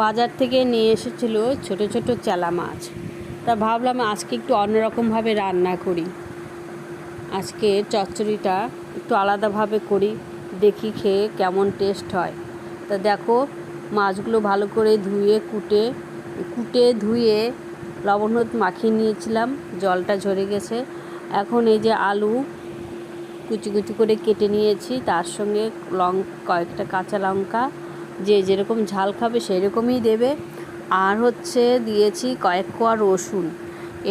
বাজার থেকে নিয়ে এসেছিল ছোট ছোট চেলা মাছ। তা ভাবলাম আজকে একটু অন্যরকমভাবে রান্না করি, আজকে চচ্চড়িটা একটু আলাদাভাবে করি, দেখি খেয়ে কেমন টেস্ট হয়। তা দেখো, মাছগুলো ভালো করে ধুয়ে ধুয়ে লবণ হলুদ মাখিয়ে নিয়েছিলাম, জলটা ঝরে গেছে। এখন এই যে আলু কুচি কুচি করে কেটে নিয়েছি, তার সঙ্গে কয়েকটা কাঁচা লঙ্কা, যে যেরকম ঝাল খাবে সেই রকমই দেবে। আর দিয়েছি কয়েক কোয়া রসুন,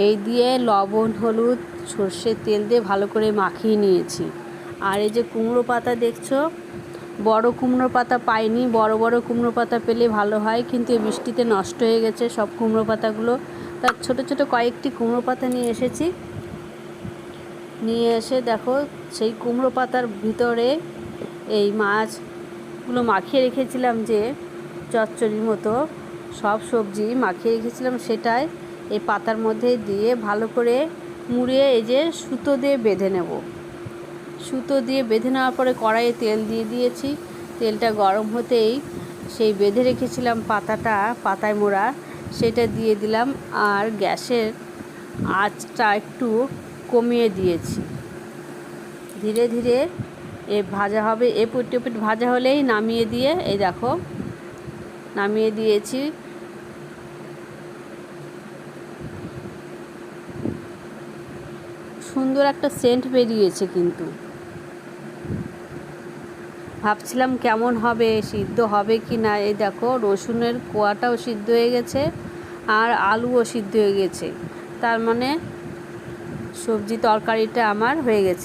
এই দিয়ে লবণ হলুদ সর্ষের তেল দিয়ে ভালো করে মাখিয়ে নিয়েছি। আর এই যে কুমড়ো পাতা দেখছো, বড় কুমড়ো পাতা পাইনি, বড় বড় কুমড়ো পাতা পেলে ভালো হয়, কিন্তু এই বৃষ্টিতে নষ্ট হয়ে গেছে সব কুমড়ো পাতাগুলো। তার ছোট ছোট কয়েকটি কুমড়ো পাতা নিয়ে এসেছি, নিয়ে এসে দেখো সেই কুমড়ো পাতার ভিতরে এই মাছগুলো মাখিয়ে রেখেছিলাম, যে চচ্চড়ির মতো সব সবজি মাখিয়ে রেখেছিলাম, সেটাই এই পাতার মধ্যে দিয়ে ভালো করে মুড়িয়ে এই যে সুতো দিয়ে বেঁধে নেব। সুতো দিয়ে বেঁধে নেওয়ার পরে কড়াইয়ে তেল দিয়ে দিয়েছি, তেলটা গরম হতেই সেই বেঁধে রেখেছিলাম পাতায় মোড়া, সেটা দিয়ে দিলাম। আর গ্যাসের আঁচটা একটু কমিয়ে দিয়েছি, ধীরে ধীরে ভাজা হবে। এপিট ওপিট ভাজা হলেই নামিয়ে দিয়ে, এই দেখো নামিয়ে দিয়েছি। সুন্দর একটা সেন্ট বেরিয়েছে, কিন্তু ভাবছিলাম কেমন হবে, সিদ্ধ হবে কি না। এই দেখো রসুনের কোয়াটাও সিদ্ধ হয়ে গেছে, আর আলুও সিদ্ধ হয়ে গেছে, তার মানে সবজি তরকারিটা আমার হয়ে গেছে।